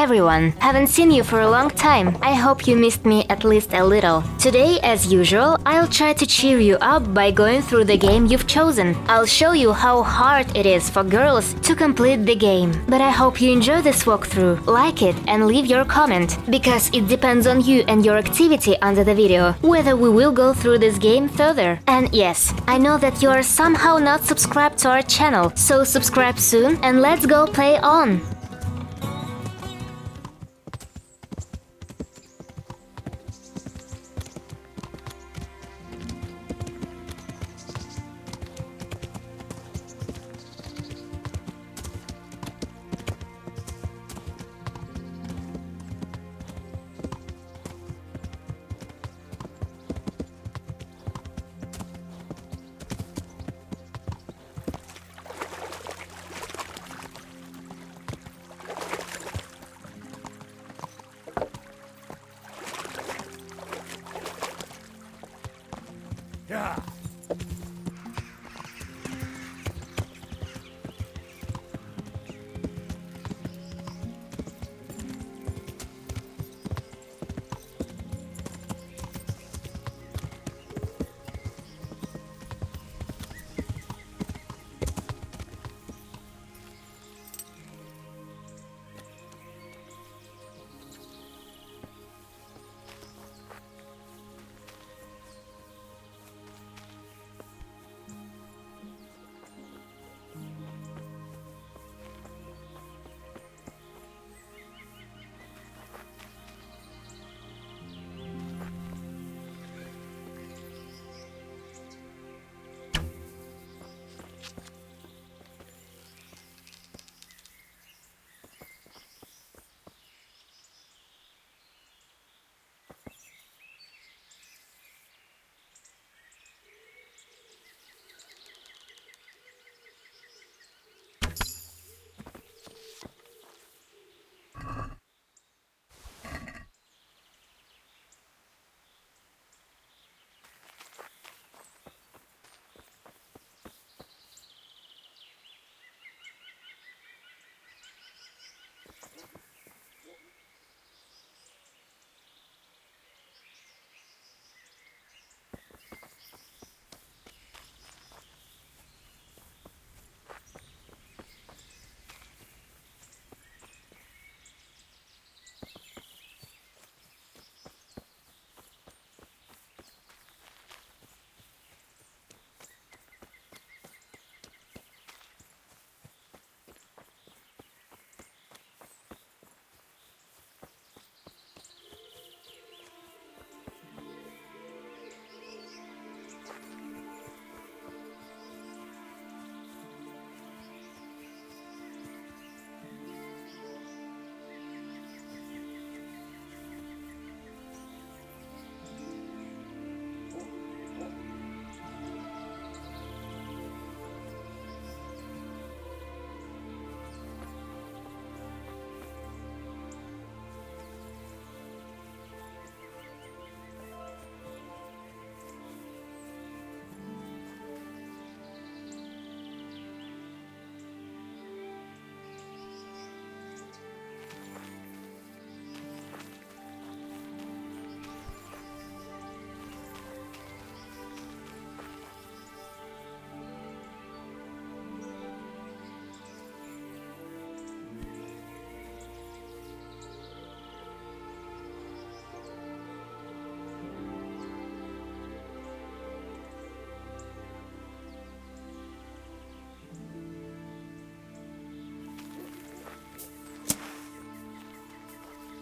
everyone! Haven't seen you for a long time. I hope you missed me at least a little. Today, as usual, I'll try to cheer you up by going through the game you've chosen. I'll show you how hard it is for girls to complete the game. But I hope you enjoy this walkthrough, like it and leave your comment, because it depends on you and your activity under the video, whether we will go through this game further. And yes, I know that you are somehow not subscribed to our channel, so subscribe soon and let's go play on! Yeah.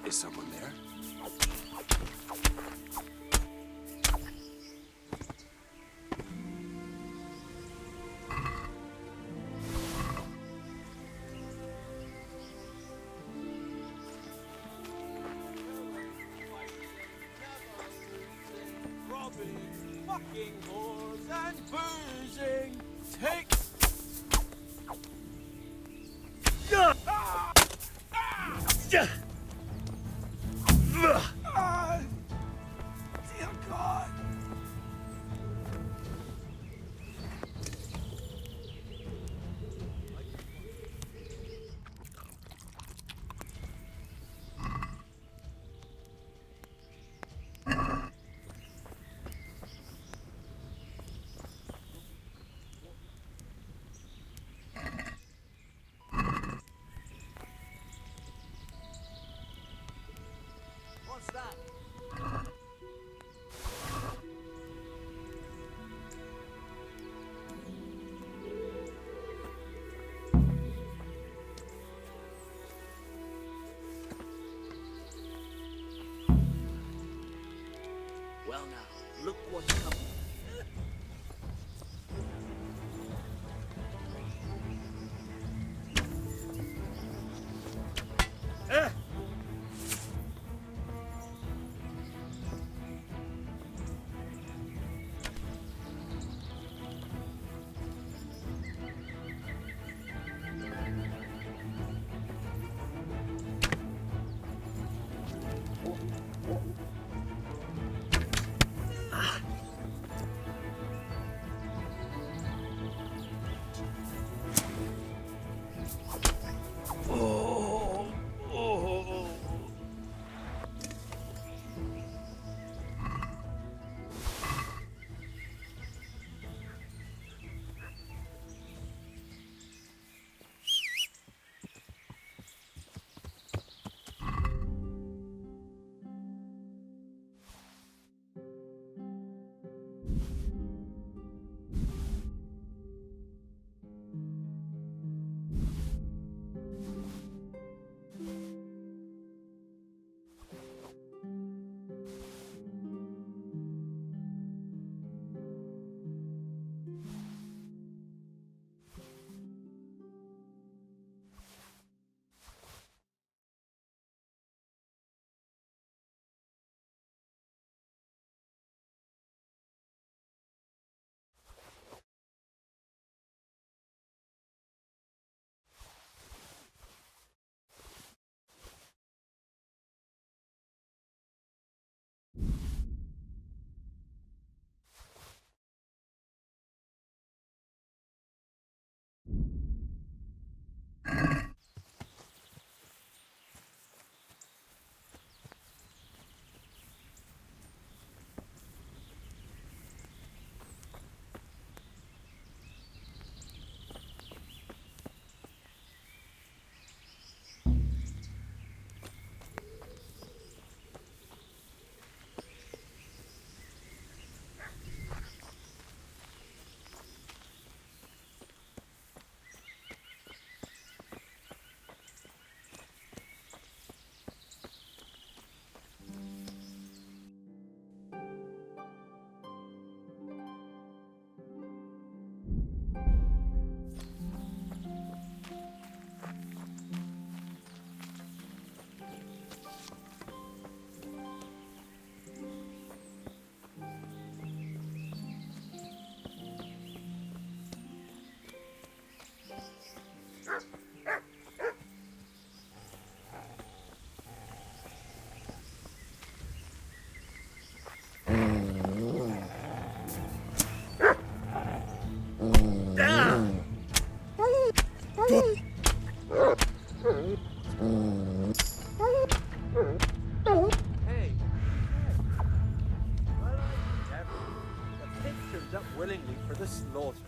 Is someone there? Robbing, fucking whores and boozing. Take. Dear God. What's that? Well now, look what's coming. Hey! Well, I never. The pig turned up willingly for the slaughter.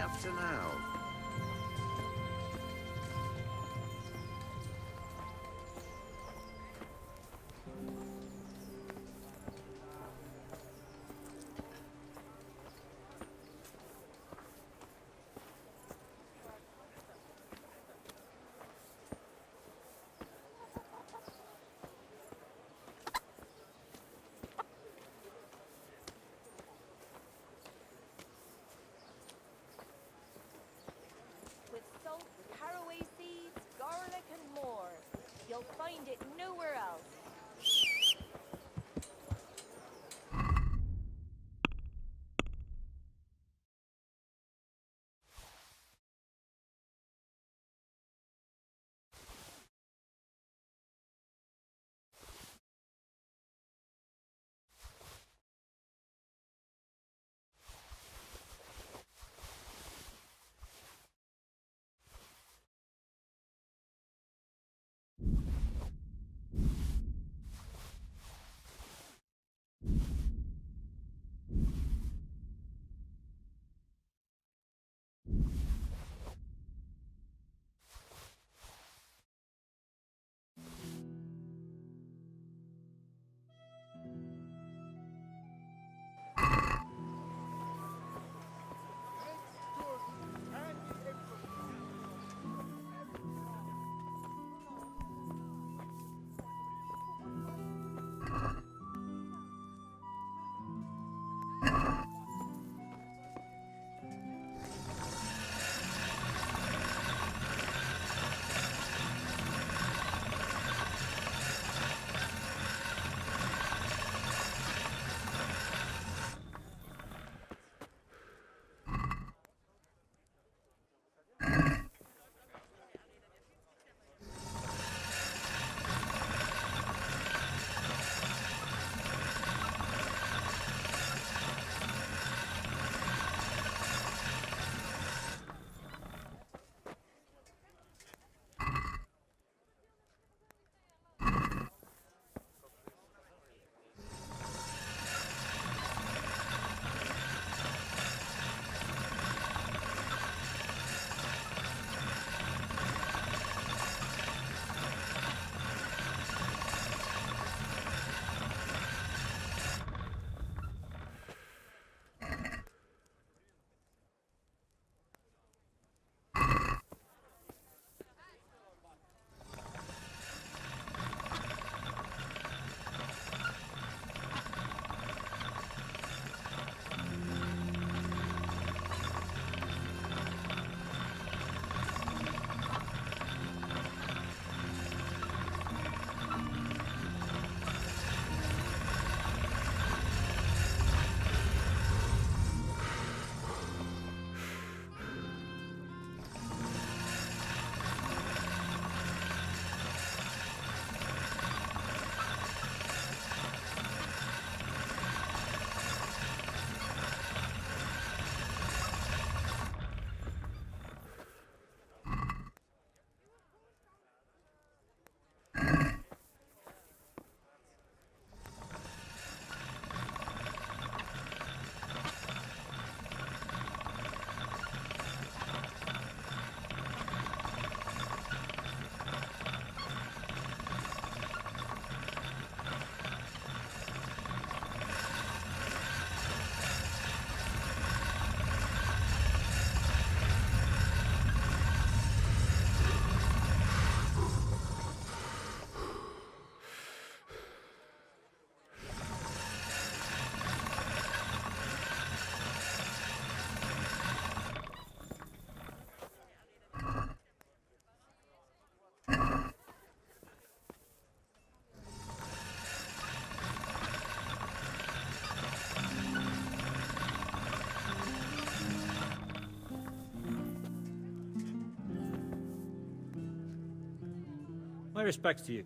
Up to now. With salt, caraway seeds, garlic and more. You'll find it nowhere else. My respects to you.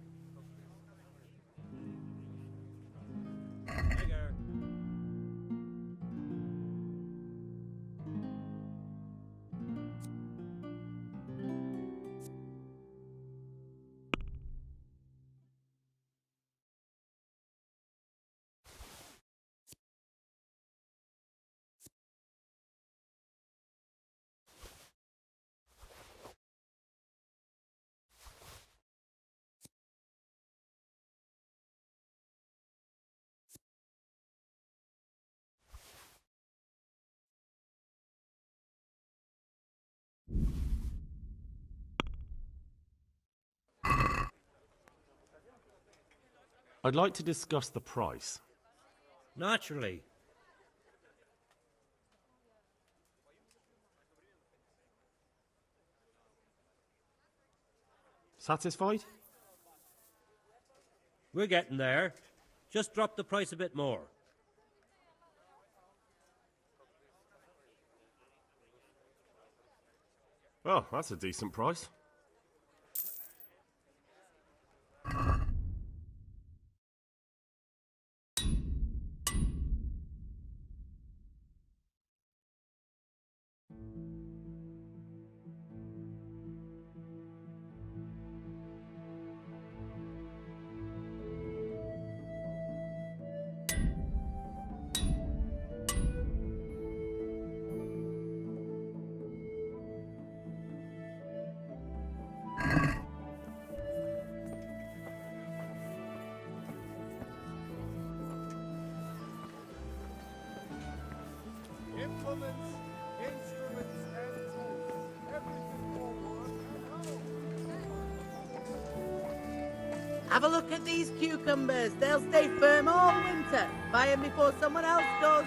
I'd like to discuss the price. Naturally. Satisfied? We're getting there. Just drop the price a bit more. Oh, that's a decent price. Implements, instruments, and tools. Everything for work and home. Have a look at these cucumbers. They'll stay firm all winter. Buy them before someone else does.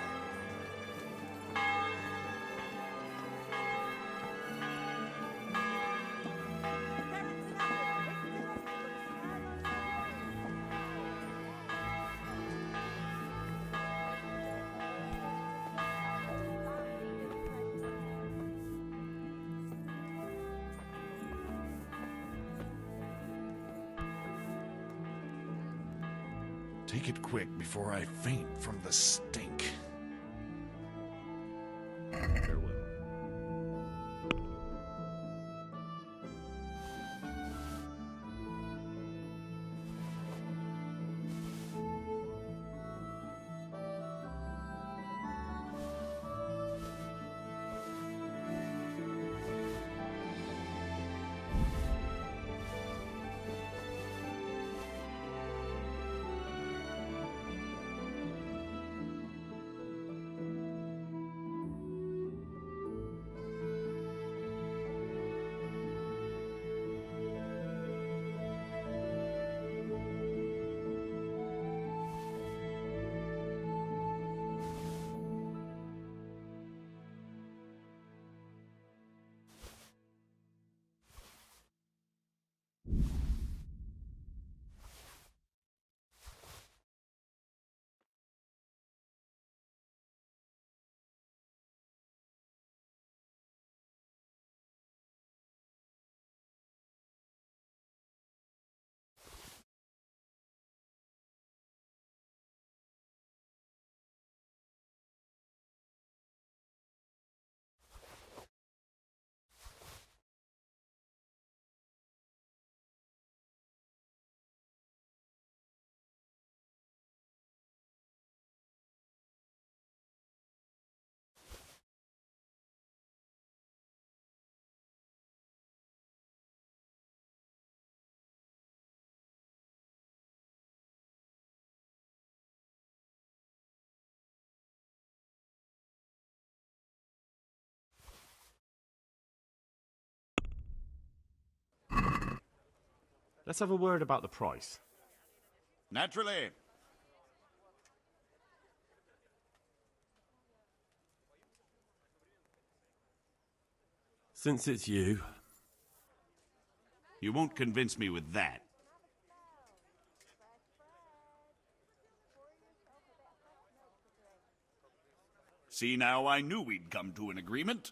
Take it quick before I faint from the stink. Farewell. Let's have a word about the price. Naturally. Since it's you, You won't convince me with that. See now, I knew we'd come to an agreement.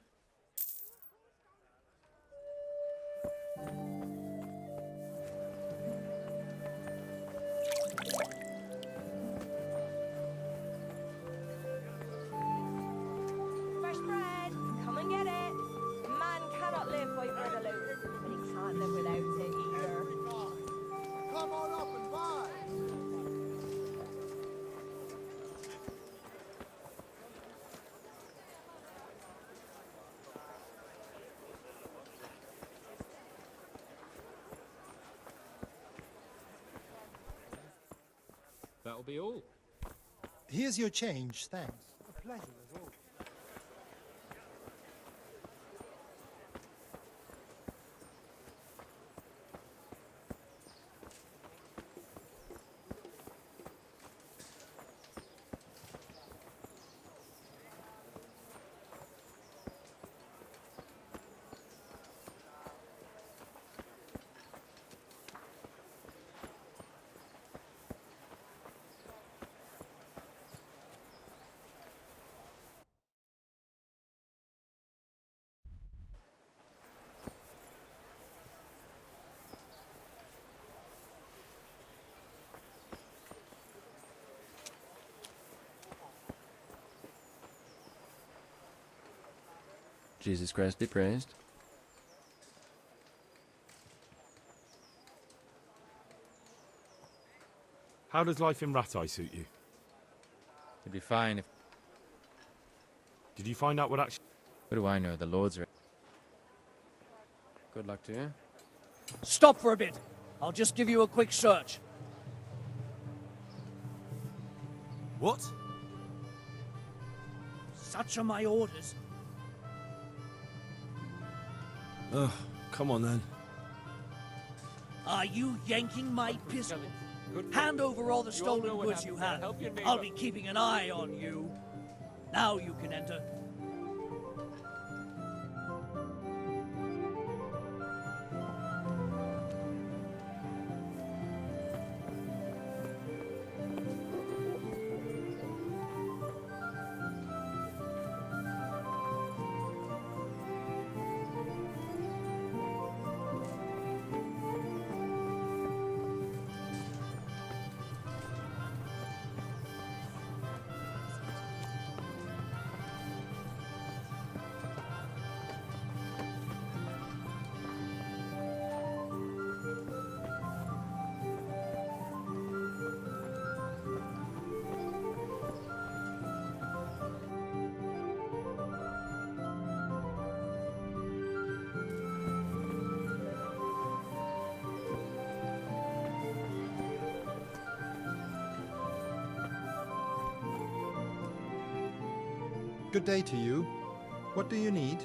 Fresh bread, come and get it. Man cannot live by bread alone, but he can't live without it either. Come on up and buy. That'll be all. Here's your change, thanks. A pleasure as always. Jesus Christ be praised. How does life in Ratai suit you? It'd be fine if... Did you find out what actually... What do I know? The Lord's... Good luck to you. Stop for a bit. I'll just give you a quick search. What? Such are my orders. Oh, come on then. Are you yanking my pistol? Hand over all the stolen goods you have. I'll be keeping an eye on you. Now you can enter. Good day to you. What do you need?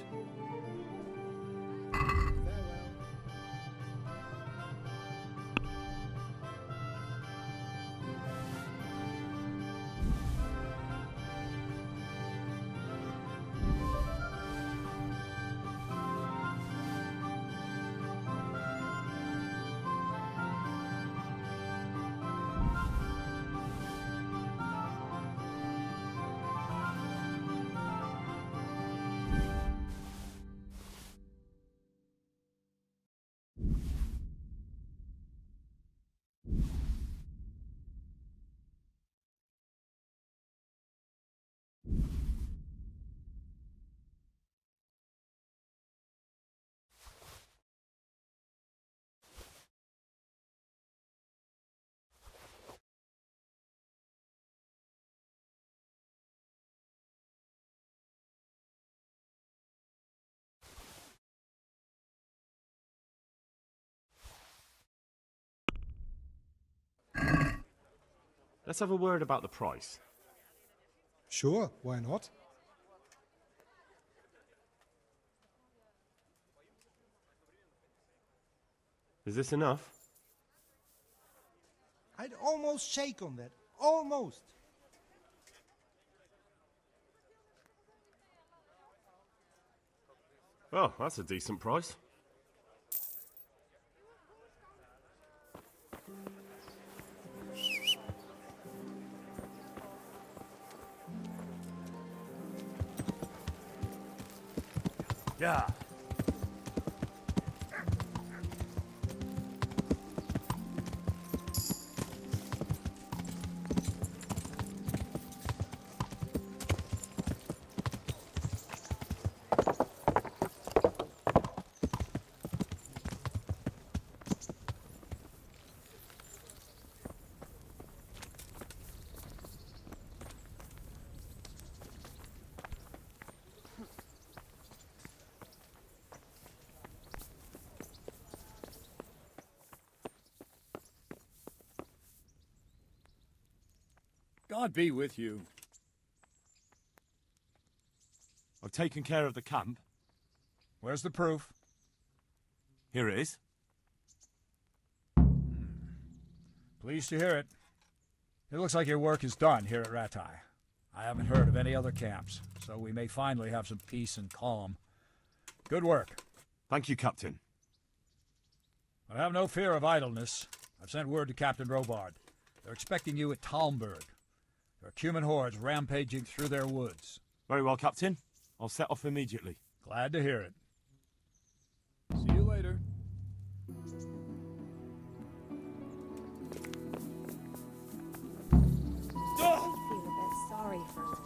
Let's have a word about the price. Sure, why not? Is this enough? I'd almost shake on that. Almost. Oh, that's a decent price. Yeah. God be with you. I've taken care of the camp. Where's the proof? Here it is. Pleased to hear it. It looks like your work is done here at Ratai. I haven't heard of any other camps, so we may finally have some peace and calm. Good work. Thank you, Captain. But have no fear of idleness. I've sent word to Captain Robard. They're expecting you at Talmberg. There are Cuman hordes rampaging through their woods. Very well, Captain. I'll set off immediately. Glad to hear it. See you later. I feel a bit sorry for Linda.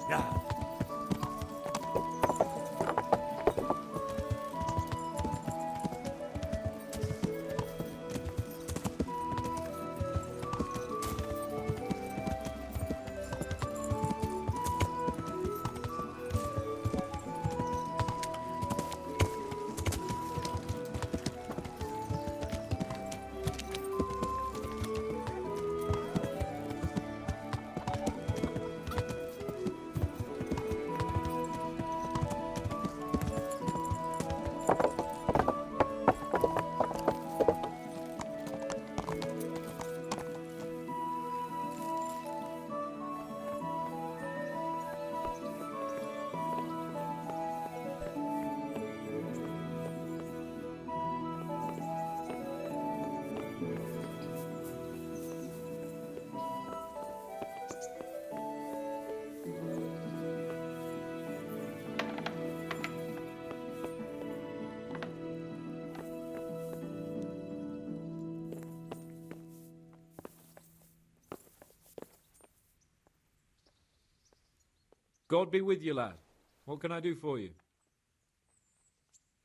Yeah. God be with you, lad. What can I do for you?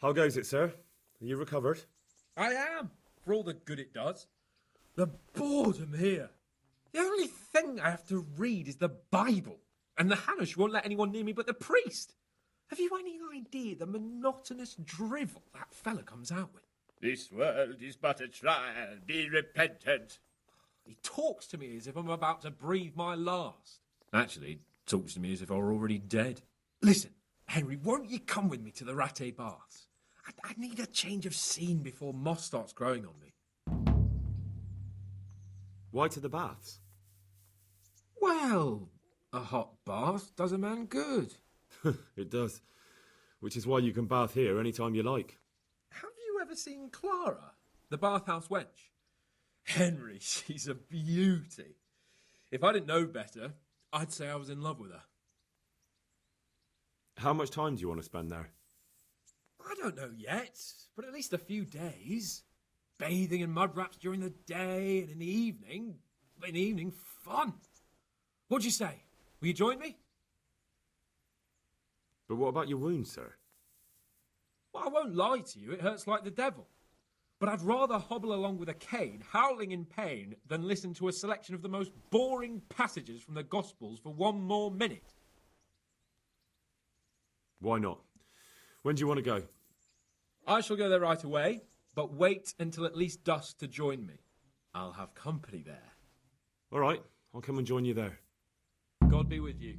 How goes it, sir? Are you recovered? I am, for all the good it does. The boredom here. The only thing I have to read is the Bible, and the Hanush won't let anyone near me but the priest. Have you any idea the monotonous drivel that fella comes out with? This world is but a trial, be repentant. He talks to me as if I'm about to breathe my last. Actually, talks to me as if I were already dead. Listen, Henry, won't you come with me to the Ratte Baths? I need a change of scene before moss starts growing on me. Why to the baths? Well, a hot bath does a man good. It does. Which is why you can bath here any time you like. Have you ever seen Clara, the bathhouse wench? Henry, she's a beauty. If I didn't know better, I'd say I was in love with her. How much time do you want to spend there? I don't know yet, but at least a few days. Bathing in mud wraps during the day, and in the evening, fun. What'd you say? Will you join me? But what about your wound, sir? Well, I won't lie to you, it hurts like the devil. But I'd rather hobble along with a cane, howling in pain, than listen to a selection of the most boring passages from the Gospels for one more minute. Why not? When do you want to go? I shall go there right away, but wait until at least dusk to join me. I'll have company there. All right, I'll come and join you there. God be with you.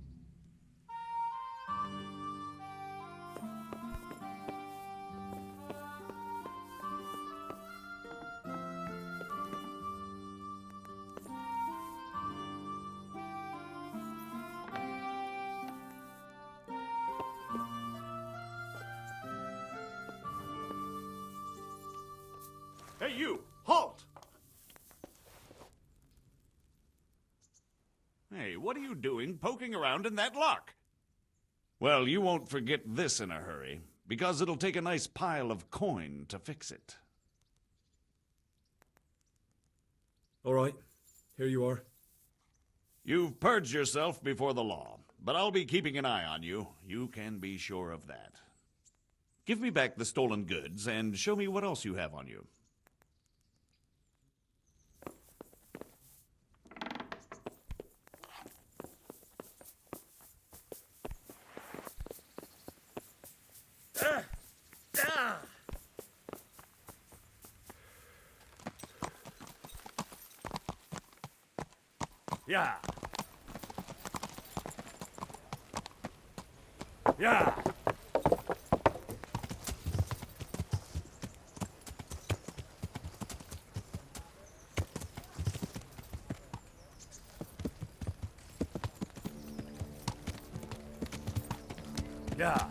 Hey, you! Halt! Hey, what are you doing poking around in that lock? Well, you won't forget this in a hurry, because it'll take a nice pile of coin to fix it. All right, here you are. You've purged yourself before the law, but I'll be keeping an eye on you. You can be sure of that. Give me back the stolen goods and show me what else you have on you. Yeah. Yeah. Yeah.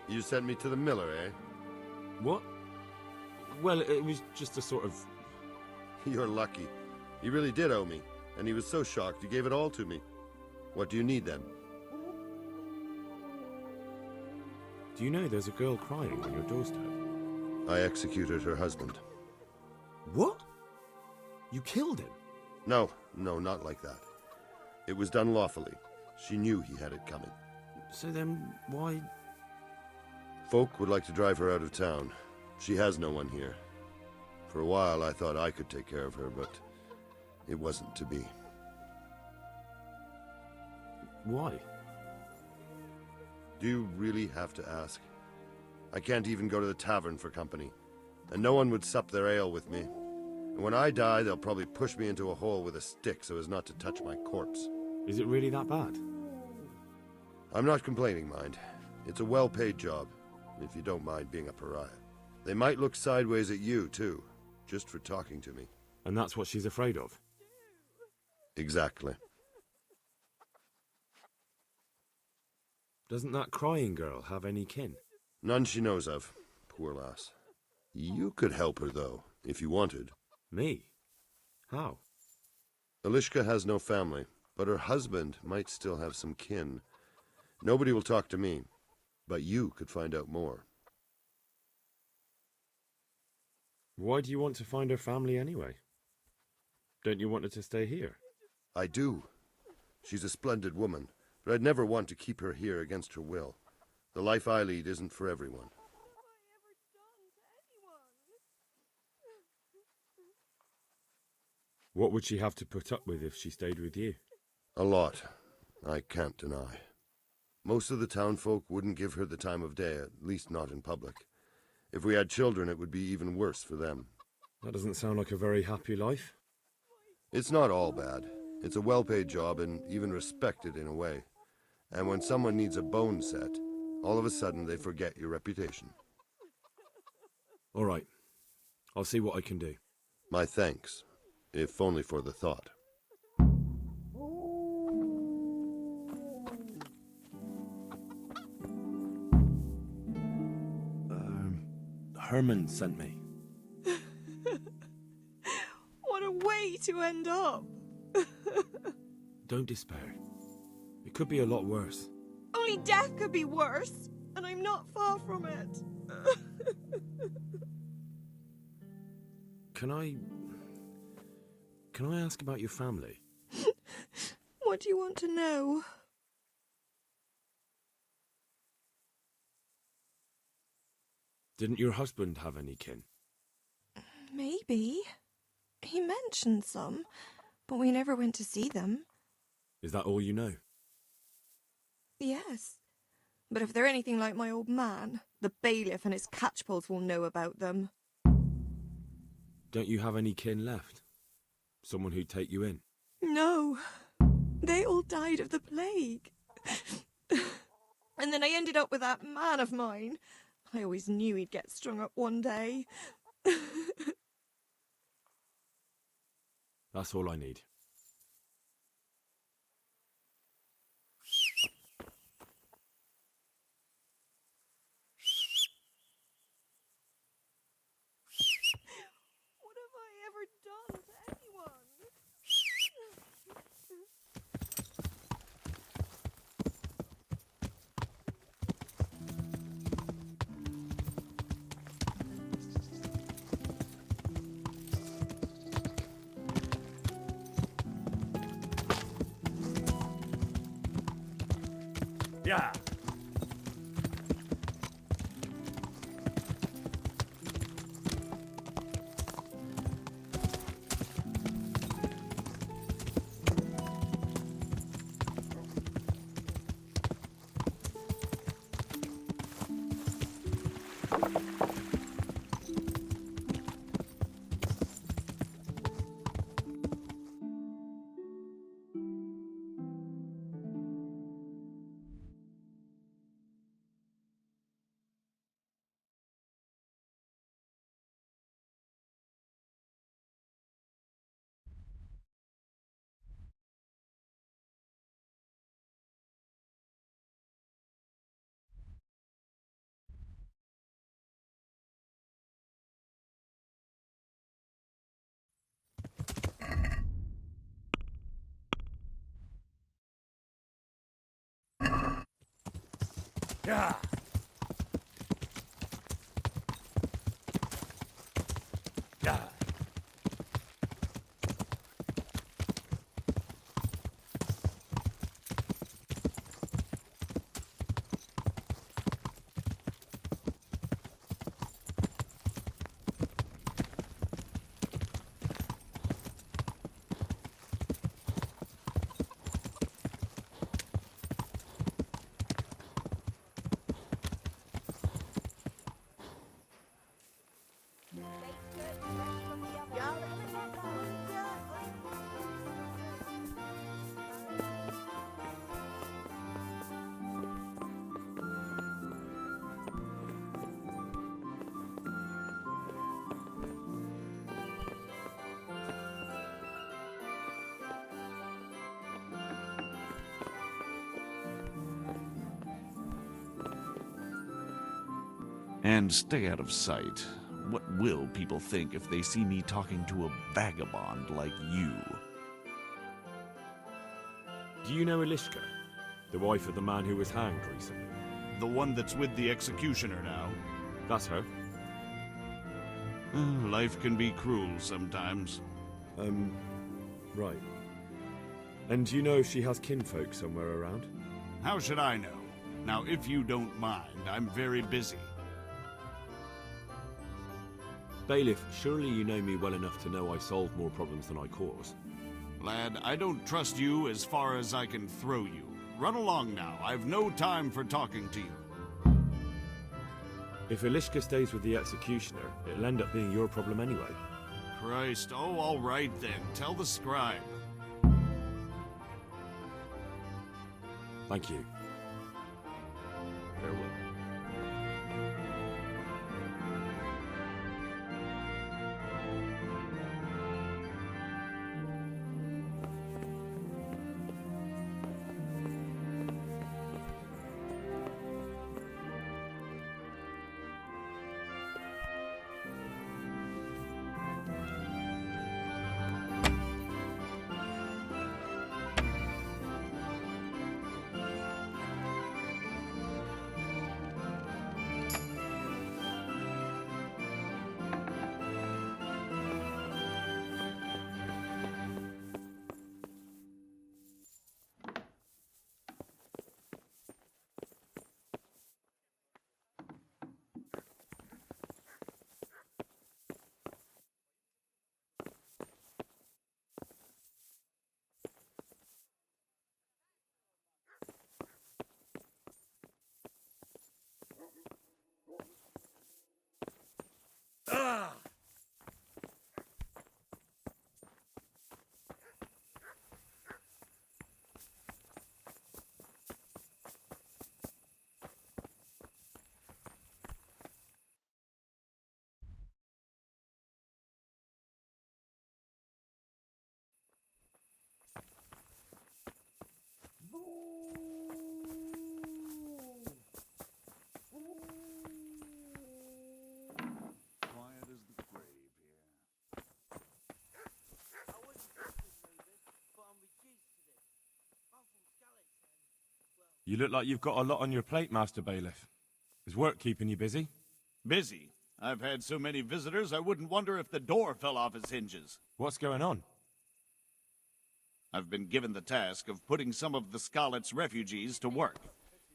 You sent me to the miller, eh? What? Well, it was just a sort of... You're lucky. He really did owe me, and he was so shocked he gave it all to me. What do you need, then? Do you know there's a girl crying on your doorstep? I executed her husband. What? You killed him? No, not like that. It was done lawfully. She knew he had it coming. So then, why... Folk would like to drive her out of town. She has no one here. For a while, I thought I could take care of her, but it wasn't to be. Why? Do you really have to ask? I can't even go to the tavern for company, and no one would sup their ale with me. And when I die, they'll probably push me into a hole with a stick so as not to touch my corpse. Is it really that bad? I'm not complaining, mind. It's a well-paid job, if you don't mind being a pariah. They might look sideways at you, too, just for talking to me. And that's what she's afraid of? Exactly. Doesn't that crying girl have any kin? None she knows of, poor lass. You could help her, though, if you wanted. Me? How? Elishka has no family, but her husband might still have some kin. Nobody will talk to me, but you could find out more. Why do you want to find her family anyway? Don't you want her to stay here? I do. She's a splendid woman, but I'd never want to keep her here against her will. The life I lead isn't for everyone. What would she have to put up with if she stayed with you? A lot, I can't deny. Most of the townfolk wouldn't give her the time of day, at least not in public. If we had children, it would be even worse for them. That doesn't sound like a very happy life. It's not all bad. It's a well-paid job and even respected in a way. And when someone needs a bone set, all of a sudden they forget your reputation. All right. I'll see what I can do. My thanks, if only for the thought. Herman sent me. What a way to end up. Don't despair. It could be a lot worse. Only death could be worse, and I'm not far from it. Can I ask about your family? What do you want to know? Didn't your husband have any kin? Maybe. He mentioned some, but we never went to see them. Is that all you know? Yes. But if they're anything like my old man, the bailiff and his catchpolls will know about them. Don't you have any kin left? Someone who'd take you in? No. They all died of the plague. And then I ended up with that man of mine. I always knew he'd get strung up one day. That's all I need. What have I ever done to anyone? Yeah. Yeah. Yeah. And stay out of sight. What will people think if they see me talking to a vagabond like you? Do you know Elishka, the wife of the man who was hanged recently? The one that's with the executioner now? That's her. Life can be cruel sometimes. Right. And do you know if she has kinfolk somewhere around? How should I know? Now, if you don't mind, I'm very busy. Bailiff, surely you know me well enough to know I solve more problems than I cause. Lad, I don't trust you as far as I can throw you. Run along now. I've no time for talking to you. If Elishka stays with the executioner, it'll end up being your problem anyway. Christ, oh, all right then. Tell the scribe. Thank you. Farewell. Quiet as the grave here. You look like you've got a lot on your plate, Master Bailiff. Is work keeping you busy? Busy? I've had so many visitors, I wouldn't wonder if the door fell off its hinges. What's going on? I've been given the task of putting some of the Scarlet's refugees to work.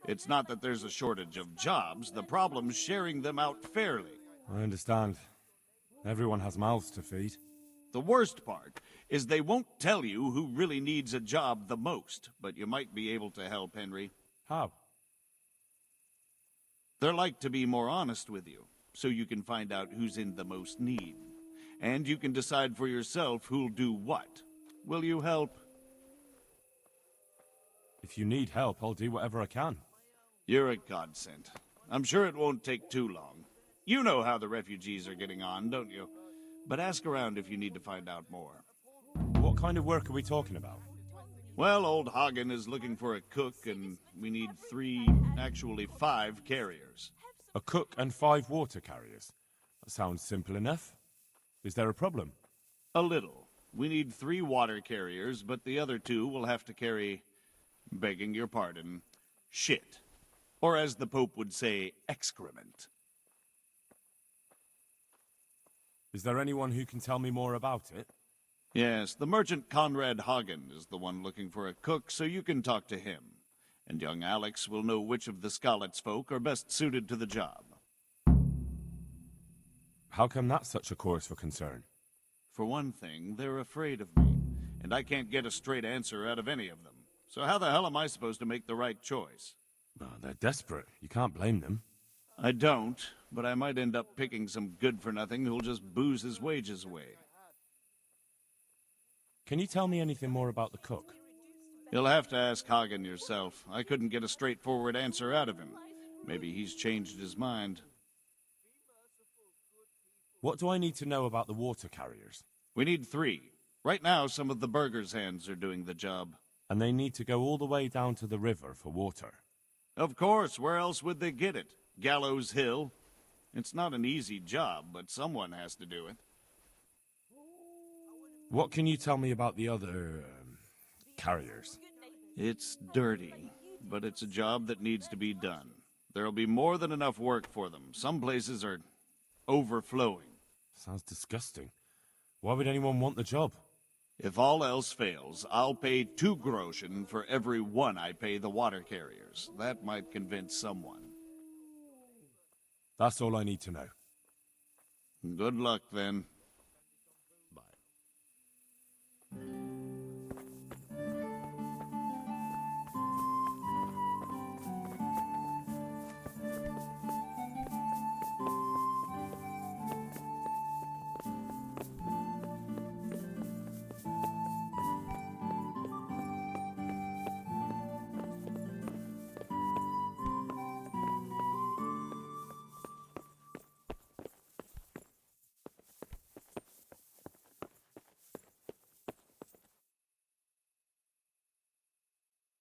It's not that there's a shortage of jobs, the problem's sharing them out fairly. I understand. Everyone has mouths to feed. The worst part is they won't tell you who really needs a job the most, but you might be able to help, Henry. How? They're like to be more honest with you, so you can find out who's in the most need. And you can decide for yourself who'll do what. Will you help? If you need help, I'll do whatever I can. You're a godsend. I'm sure it won't take too long. You know how the refugees are getting on, don't you? But ask around if you need to find out more. What kind of work are we talking about? Well, old Hagen is looking for a cook, and we need 5 carriers. A cook and 5 water carriers? That sounds simple enough. Is there a problem? A little. We need 3 water carriers, but the other 2 will have to carry, begging your pardon, shit. Or as the Pope would say, excrement. Is there anyone who can tell me more about it? Yes, the merchant Conrad Hagen is the one looking for a cook, so you can talk to him. And young Alex will know which of the Skalitz folk are best suited to the job. How come that's such a cause for concern? For one thing, they're afraid of me, and I can't get a straight answer out of any of them. So how the hell am I supposed to make the right choice? Oh, they're desperate. You can't blame them. I don't, but I might end up picking some good-for-nothing who'll just booze his wages away. Can you tell me anything more about the cook? You'll have to ask Hagen yourself. I couldn't get a straightforward answer out of him. Maybe he's changed his mind. What do I need to know about the water carriers? We need 3. Right now, some of the burgers' hands are doing the job. And they need to go all the way down to the river for water? Of course, where else would they get it? Gallows Hill? It's not an easy job, but someone has to do it. What can you tell me about the other carriers? It's dirty, but it's a job that needs to be done. There'll be more than enough work for them. Some places are overflowing. Sounds disgusting. Why would anyone want the job? If all else fails, I'll pay 2 groschen for every 1 I pay the water carriers. That might convince someone. That's all I need to know. Good luck, then.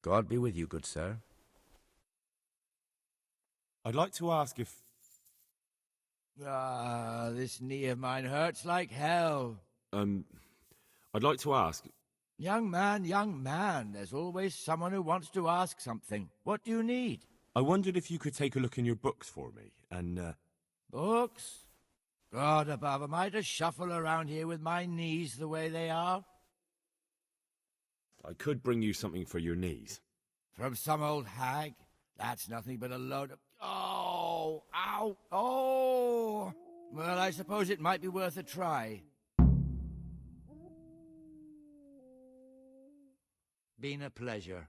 God be with you, good sir. I'd like to ask if... Ah, this knee of mine hurts like hell. I'd like to ask... Young man, there's always someone who wants to ask something. What do you need? I wondered if you could take a look in your books for me, and, Books? God above, am I to shuffle around here with my knees the way they are? I could bring you something for your knees. From some old hag? That's nothing but a load of... Oh! Ow! Oh! Well, I suppose it might be worth a try. Been a pleasure.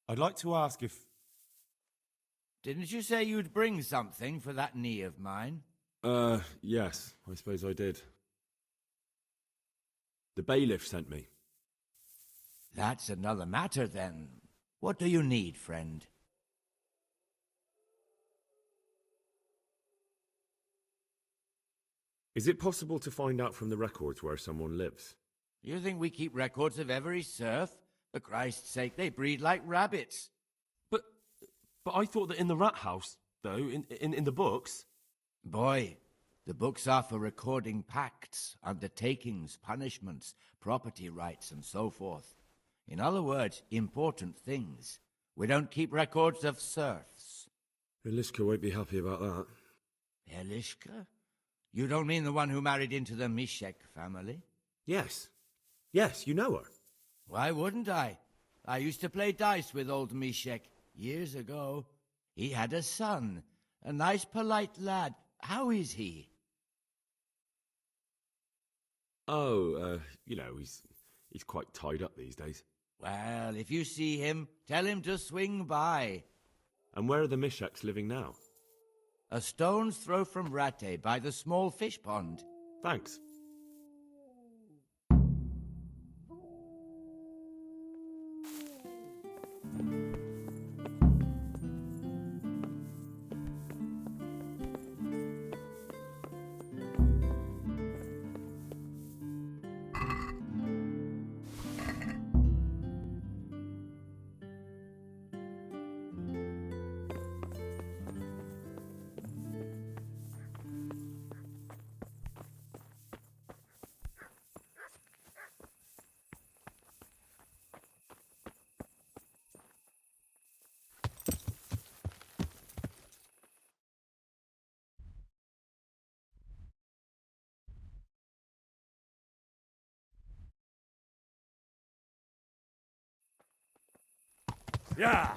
I'd like to ask if... Didn't you say you'd bring something for that knee of mine? Yes, I suppose I did. The bailiff sent me. That's another matter, then. What do you need, friend? Is it possible to find out from the records where someone lives? You think we keep records of every serf? For Christ's sake, they breed like rabbits. But I thought that in the rat house, though, in the books... Boy, the books are for recording pacts, undertakings, punishments, property rights, and so forth. In other words, important things. We don't keep records of serfs. Eliska won't be happy about that. Eliska? You don't mean the one who married into the Mishek family? Yes. Yes, you know her. Why wouldn't I? I used to play dice with old Mishek years ago. He had a son, a nice polite lad. How is he? Oh, you know, he's quite tied up these days. Well, if you see him, tell him to swing by. And where are the Misheks living now? A stone's throw from Ratte by the small fish pond. Thanks. Yeah.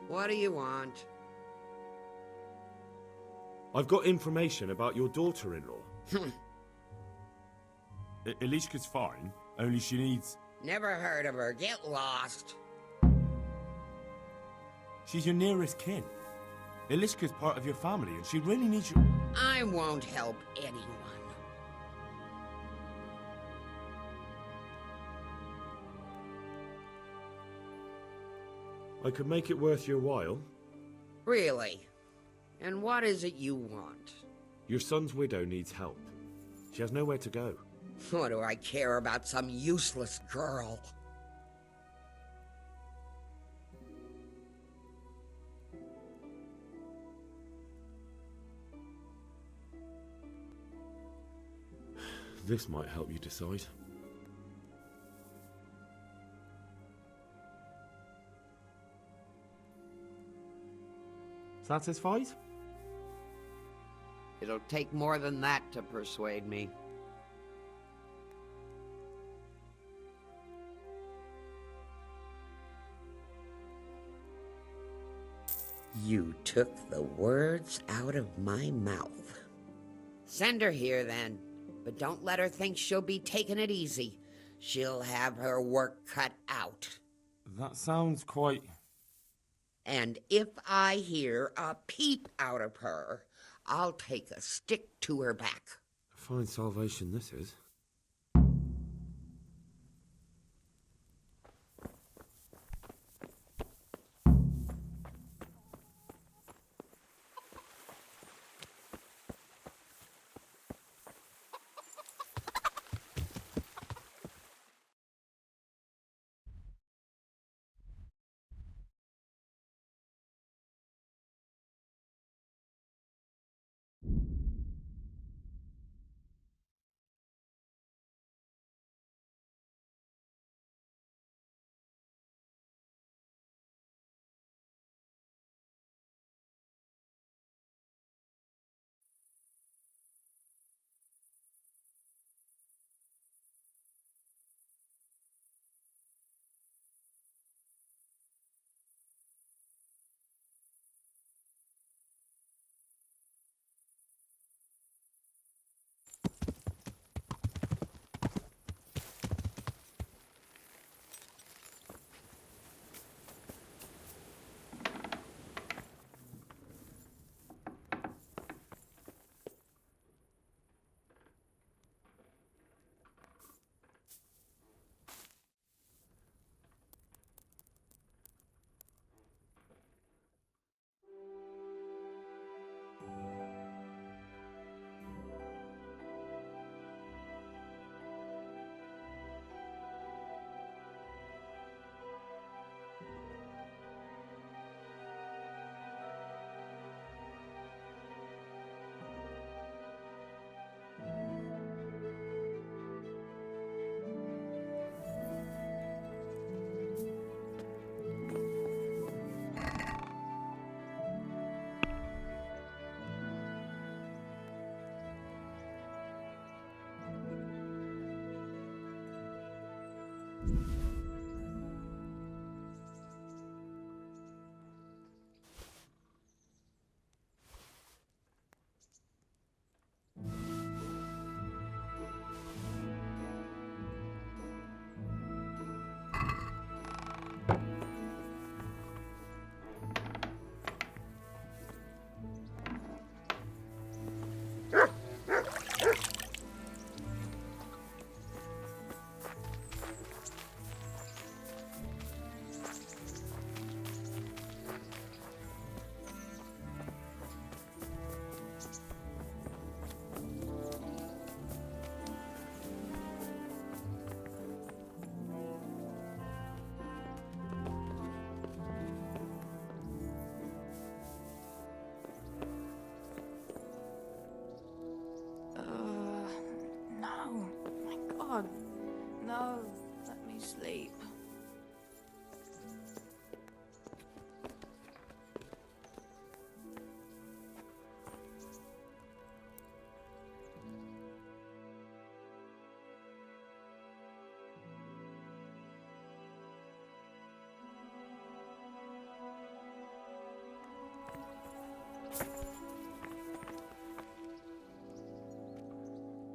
What do you want? I've got information about your daughter-in-law. Elishka's fine, only she needs... Never heard of her. Get lost. She's your nearest kin. Elishka's part of your family, and she really needs you... I won't help anyone. I could make it worth your while. Really? And what is it you want? Your son's widow needs help. She has nowhere to go. What do I care about some useless girl? This might help you decide. Satisfied? It'll take more than that to persuade me. You took the words out of my mouth. Send her here, then. But don't let her think she'll be taking it easy. She'll have her work cut out. That sounds quite... And if I hear a peep out of her, I'll take a stick to her back. Fine salvation this is.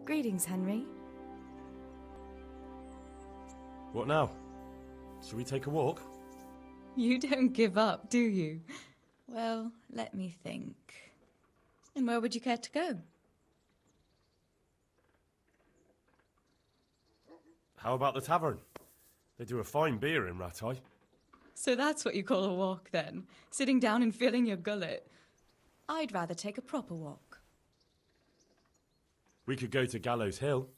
Greetings, Henry. What now? Shall we take a walk? You don't give up, do you? Well, let me think. And where would you care to go? How about the tavern? They do a fine beer in Rattay. So that's what you call a walk, then? Sitting down and filling your gullet? I'd rather take a proper walk. We could go to Gallows Hill.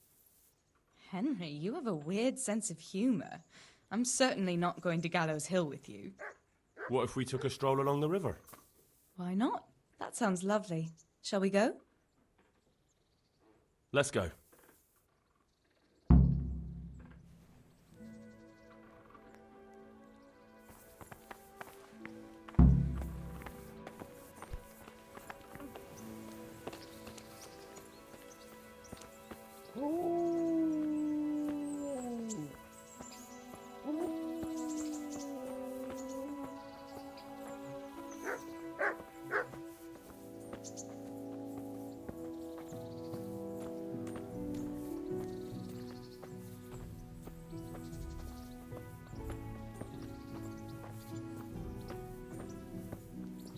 Henry, you have a weird sense of humour. I'm certainly not going to Gallows Hill with you. What if we took a stroll along the river? Why not? That sounds lovely. Shall we go? Let's go.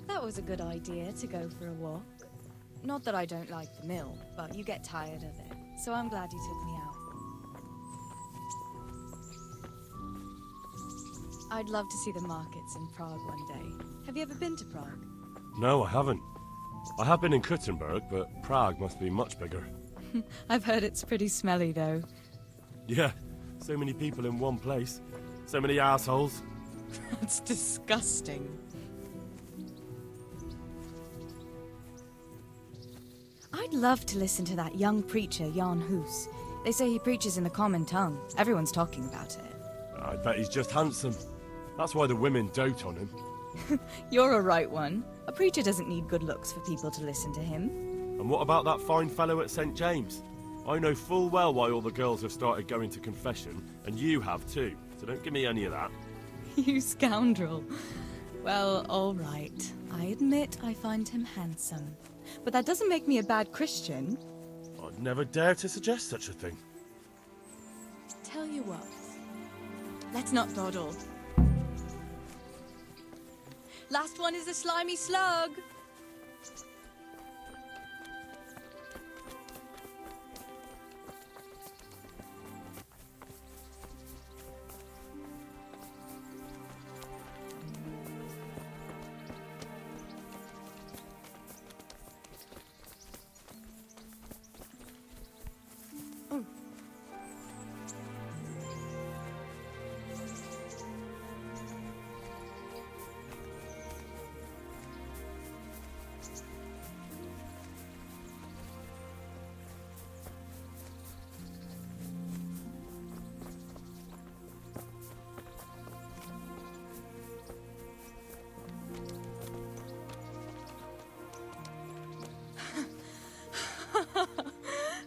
That was a good idea to go for a walk. Not that I don't like the mill, but you get tired of it, so I'm glad you took me out. I'd love to see the markets in Prague one day. Have you ever been to Prague? No, I haven't. I have been in Kuttenberg, but Prague must be much bigger. I've heard it's pretty smelly, though. Yeah, so many people in one place. So many assholes. That's disgusting. I'd love to listen to that young preacher, Jan Hus. They say he preaches in the common tongue. Everyone's talking about it. I bet he's just handsome. That's why the women dote on him. You're a right one. A preacher doesn't need good looks for people to listen to him. And what about that fine fellow at St. James? I know full well why all the girls have started going to confession, and you have too, so don't give me any of that. You scoundrel. Well, all right. I admit I find him handsome. But that doesn't make me a bad Christian. I'd never dare to suggest such a thing. Tell you what. Let's not dawdle. Last one is a slimy slug.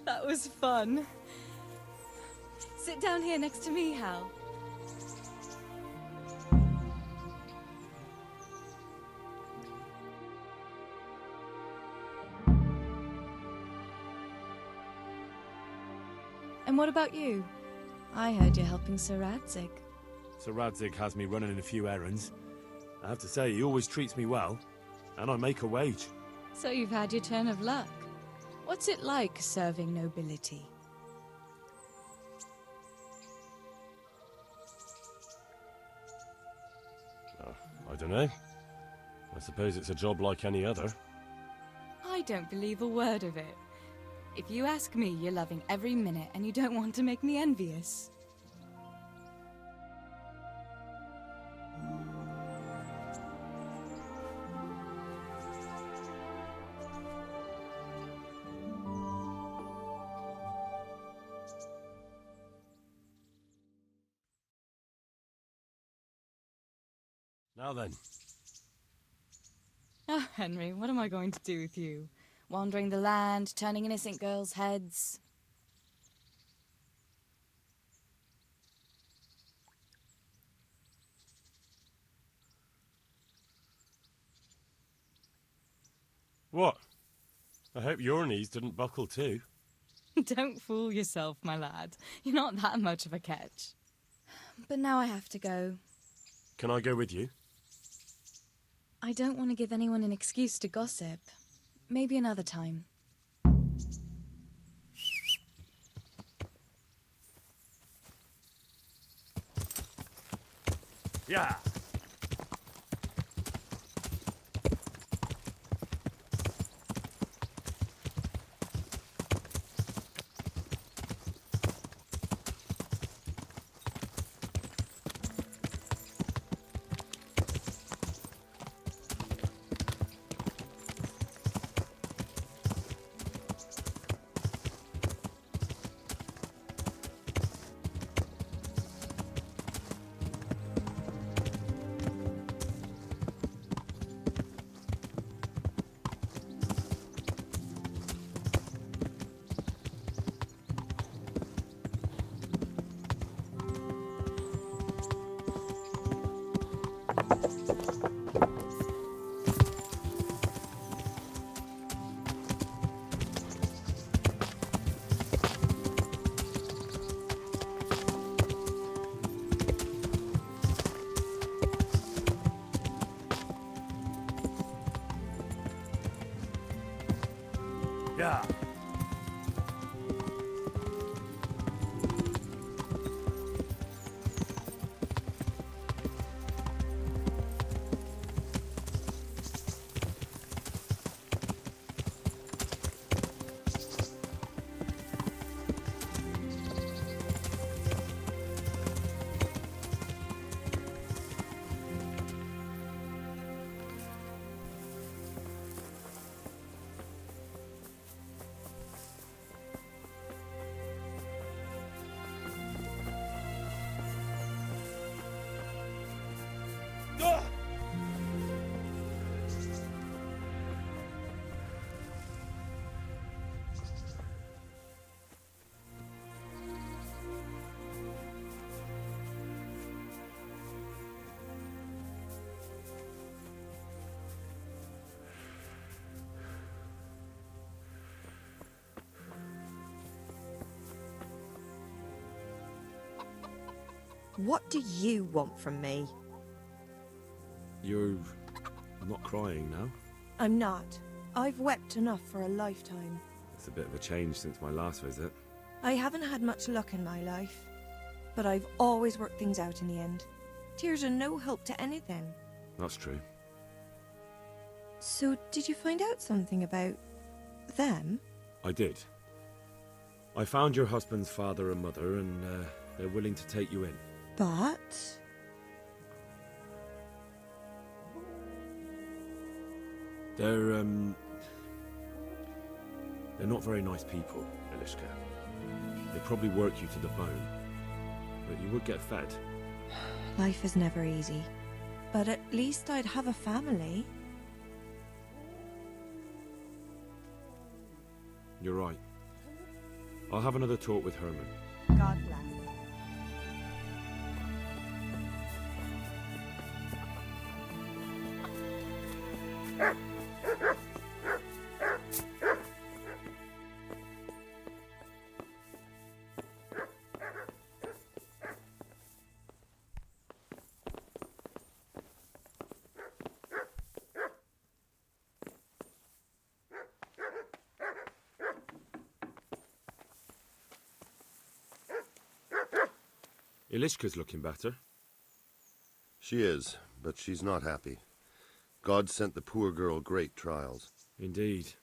That was fun. Sit down here next to me, Hal. And what about you? I heard you're helping Sir Radzig. Sir Radzig has me running a few errands. I have to say, he always treats me well, and I make a wage. So you've had your turn of luck. What's it like serving nobility? I don't know. I suppose it's a job like any other. I don't believe a word of it. If you ask me, you're loving every minute and you don't want to make me envious. Now then. Oh, Henry, what am I going to do with you? Wandering the land, turning innocent girls' heads. What? I hope your knees didn't buckle too. Don't fool yourself, my lad. You're not that much of a catch. But now I have to go. Can I go with you? I don't want to give anyone an excuse to gossip. Maybe another time. Yeah. Yeah. What do you want from me? You're not crying now? I'm not. I've wept enough for a lifetime. It's a bit of a change since my last visit. I haven't had much luck in my life, but I've always worked things out in the end. Tears are no help to anything. That's true. So, did you find out something about them? I did. I found your husband's father and mother, and they're willing to take you in. But... They're not very nice people, Eliška. They probably work you to the bone, but you would get fed. Life is never easy. But at least I'd have a family. You're right. I'll have another talk with Herman. God bless. Eliška's looking better. She is, but she's not happy. God sent the poor girl great trials. Indeed.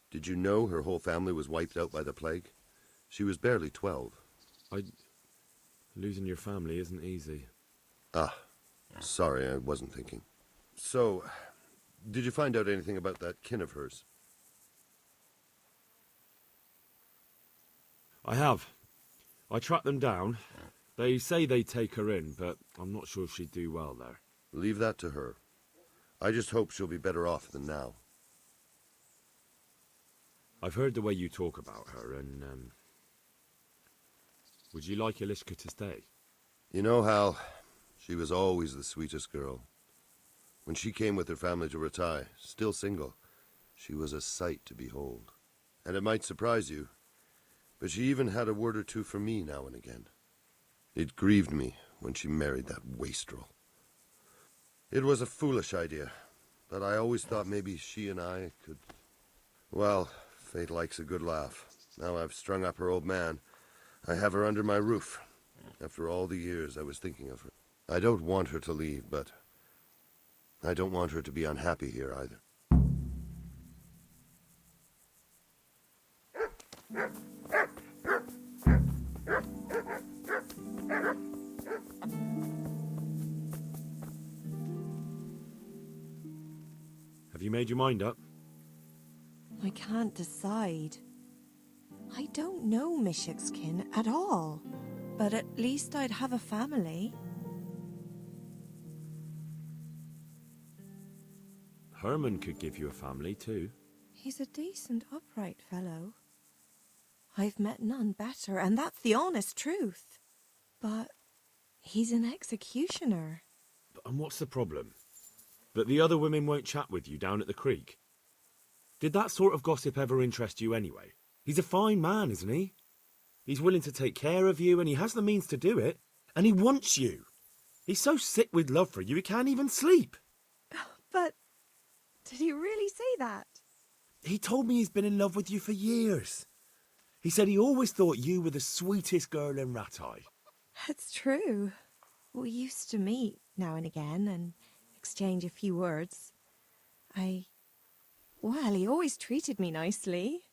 Did you know her whole family was wiped out by the plague? She was barely 12. Losing your family isn't easy. Ah, sorry, I wasn't thinking. So, did you find out anything about that kin of hers? I have. I tracked them down. They say they'd take her in, but I'm not sure if she'd do well there. Leave that to her. I just hope she'll be better off than now. I've heard the way you talk about her, and, would you like Eliška to stay? You know, Hal, she was always the sweetest girl. When she came with her family to Ratai, still single, she was a sight to behold. and it might surprise you, but she even had a word or two for me now and again. It grieved me when she married that wastrel. It was a foolish idea, but I always thought maybe she and I could... Well, fate likes a good laugh. Now I've strung up her old man. I have her under my roof. After all the years I was thinking of her. I don't want her to leave, but I don't want her to be unhappy here either. Have you made your mind up? I can't decide. I don't know Mishik's-kin at all, but at least I'd have a family. Herman could give you a family too. He's a decent, upright fellow. I've met none better, and that's the honest truth. But he's an executioner. And what's the problem? That the other women won't chat with you down at the creek? Did that sort of gossip ever interest you anyway? He's a fine man, isn't he? He's willing to take care of you, and he has the means to do it. And he wants you. He's so sick with love for you, he can't even sleep. But did he really say that? He told me he's been in love with you for years. He said he always thought you were the sweetest girl in Rattay. That's true. We used to meet now and again and exchange a few words. Well, he always treated me nicely.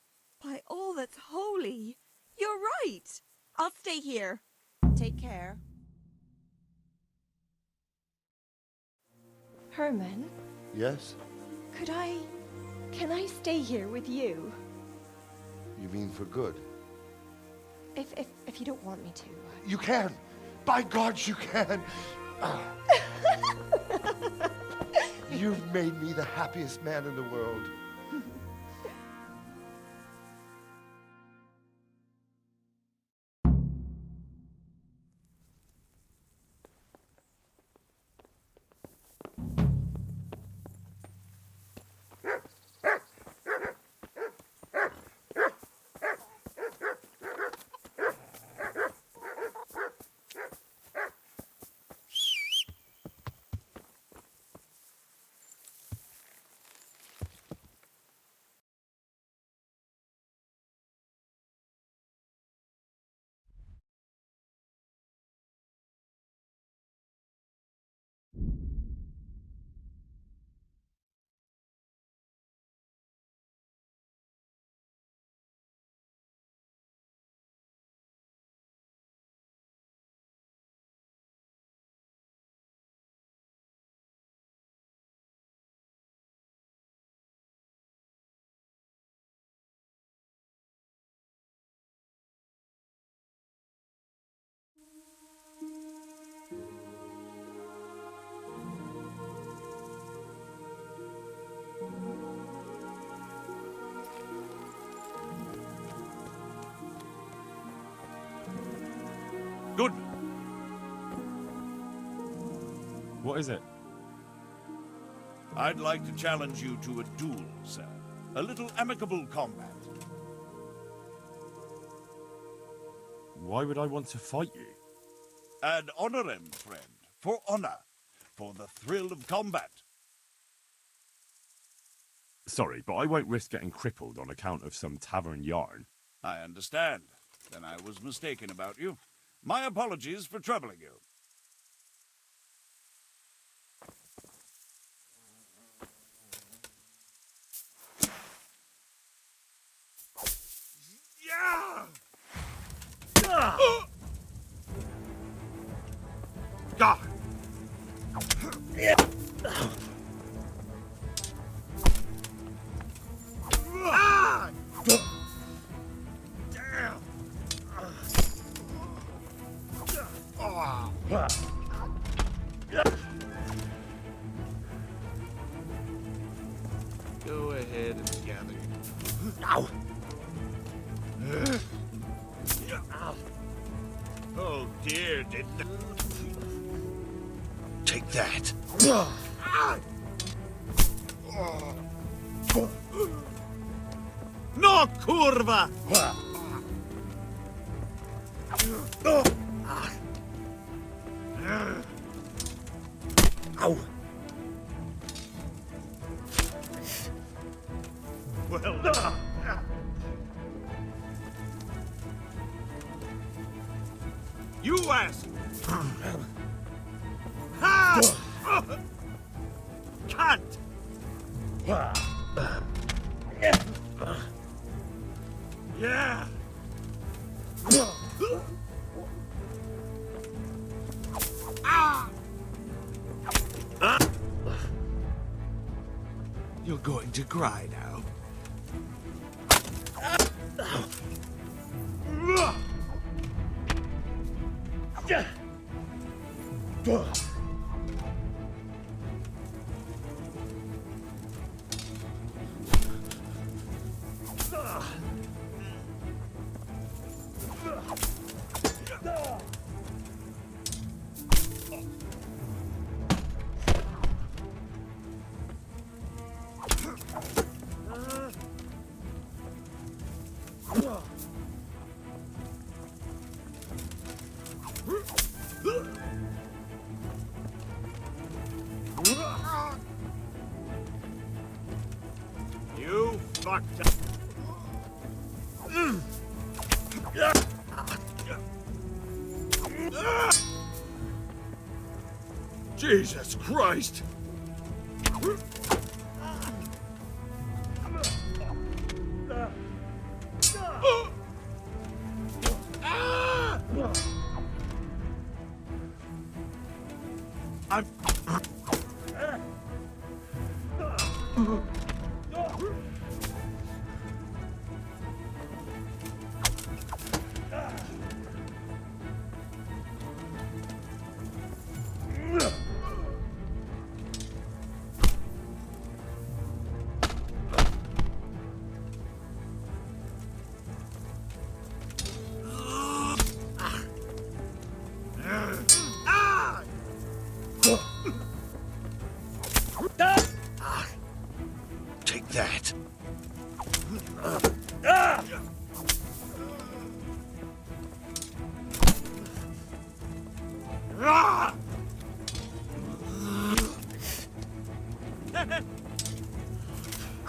By all that's holy, you're right. I'll stay here. Take care. Herman? Yes? Can I stay here with you? You mean for good? If you don't want me to. You can! By God, you can! You've made me the happiest man in the world. Good. What is it? I'd like to challenge you to a duel, sir. A little amicable combat. Why would I want to fight you? Ad honorem, friend. For honor. For the thrill of combat. Sorry, but I won't risk getting crippled on account of some tavern yarn. I understand. Then I was mistaken about you. My apologies for troubling you. Yeah! Go ahead and gather. Ow! Oh dear, Take that. No! O kurwa! Ow! Well done! You ass! Ha! Cunt! Yeah! You're going to cry now. You fucked up. Jesus Christ! I'm... Take that.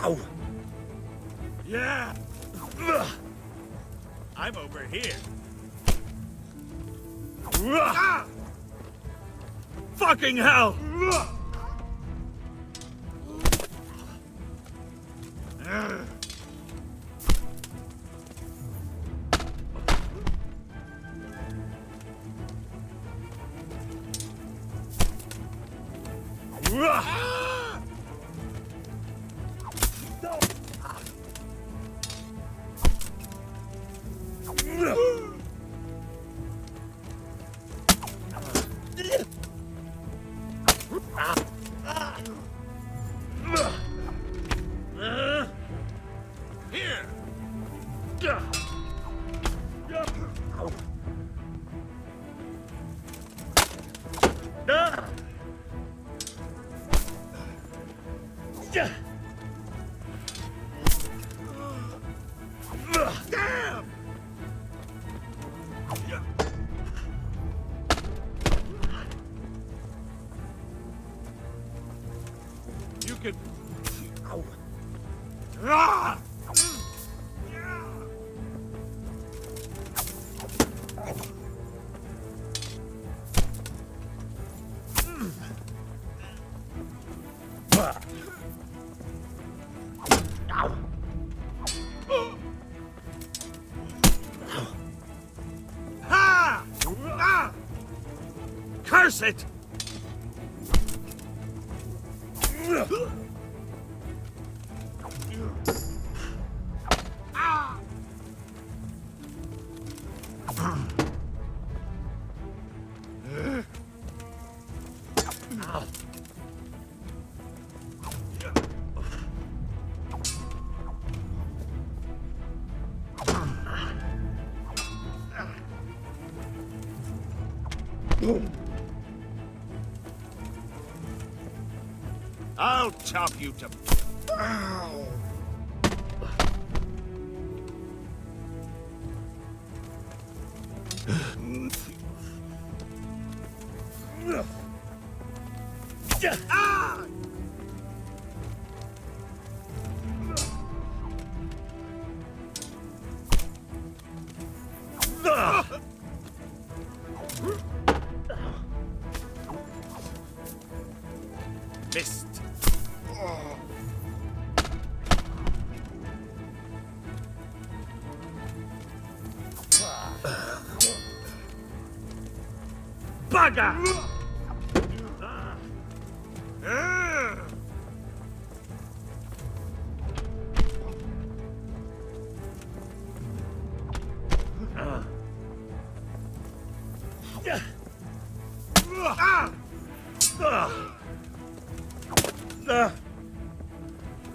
Ow. Yeah. I'm over here. Fucking hell! Damn! You could... Ow. Ah! Ha! Ah! Curse it! I'll chop you to...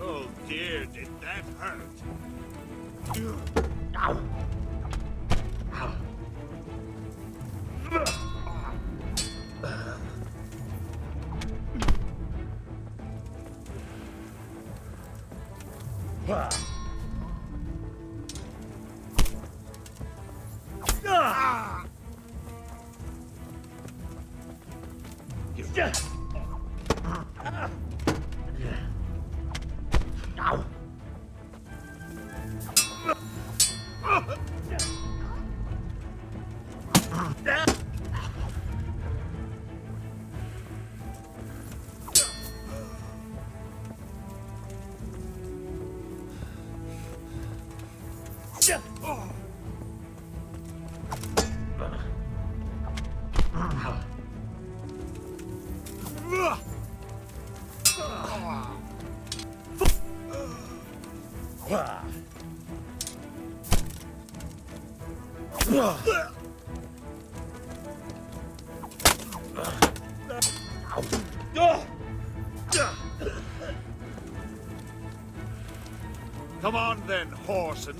Oh dear, did that hurt? Come on then, Horson.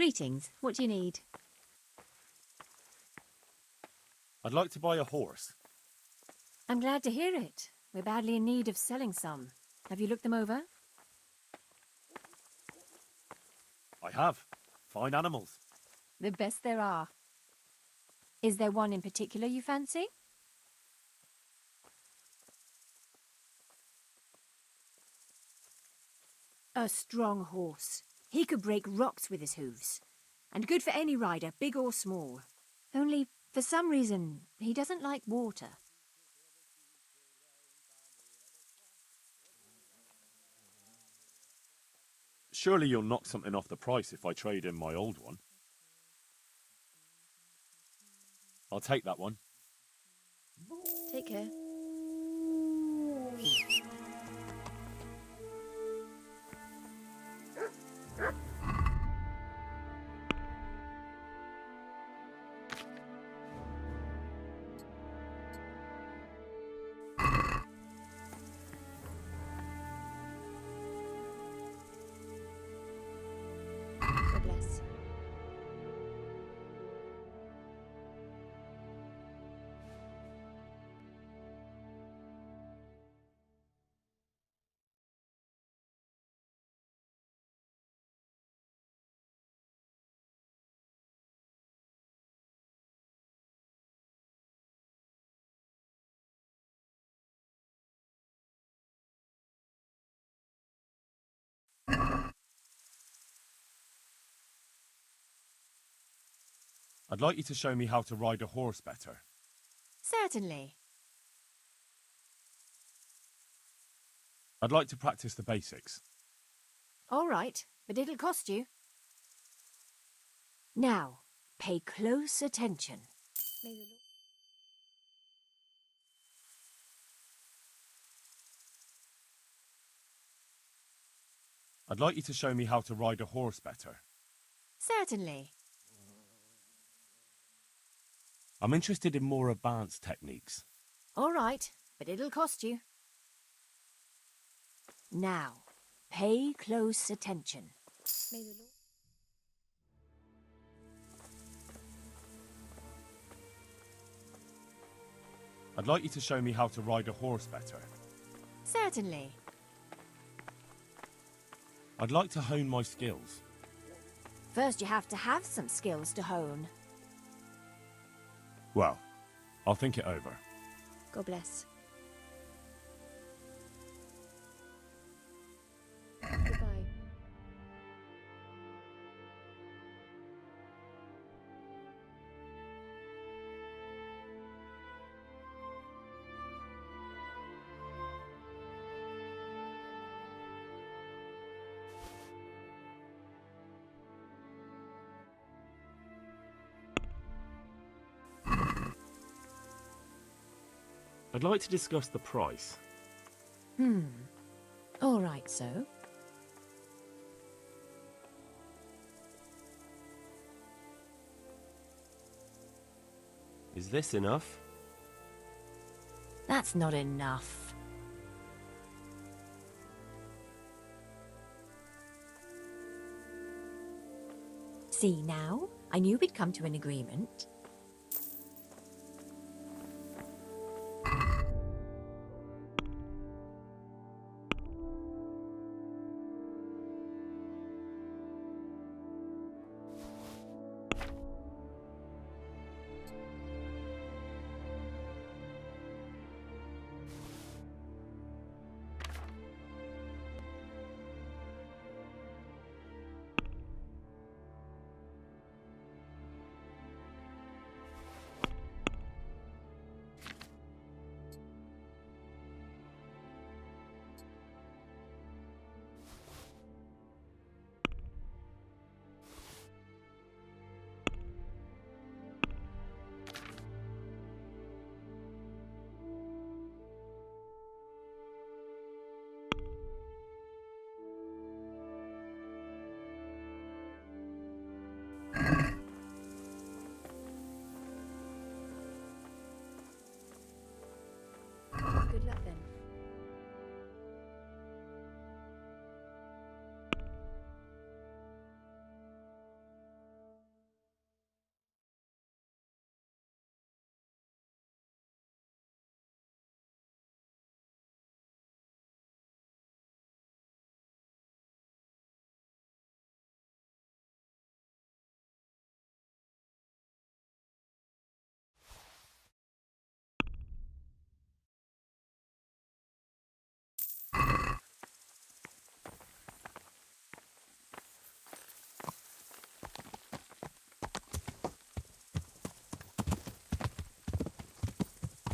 Greetings. What do you need? I'd like to buy a horse. I'm glad to hear it. We're badly in need of selling some. Have you looked them over? I have. Fine animals. The best there are. Is there one in particular you fancy? A strong horse. He could break rocks with his hooves. And good for any rider, big or small. Only, for some reason, he doesn't like water. Surely you'll knock something off the price if I trade in my old one. I'll take that one. Take care. God bless. I'd like you to show me how to ride a horse better. Certainly. I'd like to practice the basics. All right, but it'll cost you. Now, pay close attention. I'd like you to show me how to ride a horse better. Certainly. I'm interested in more advanced techniques. All right, but it'll cost you. Now, pay close attention. I'd like you to show me how to ride a horse better. Certainly. I'd like to hone my skills. First, you have to have some skills to hone. Well, I'll think it over. God bless. Goodbye. I'd like to discuss the price. All right, so. Is this enough? That's not enough. See now? I knew we'd come to an agreement.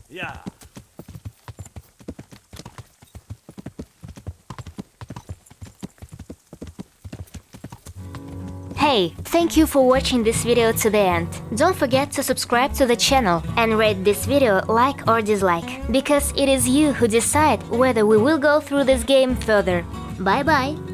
Yeah. Hey, thank you for watching this video to the end. Don't forget to subscribe to the channel and rate this video like or dislike, because it is you who decide whether we will go through this game further. Bye bye!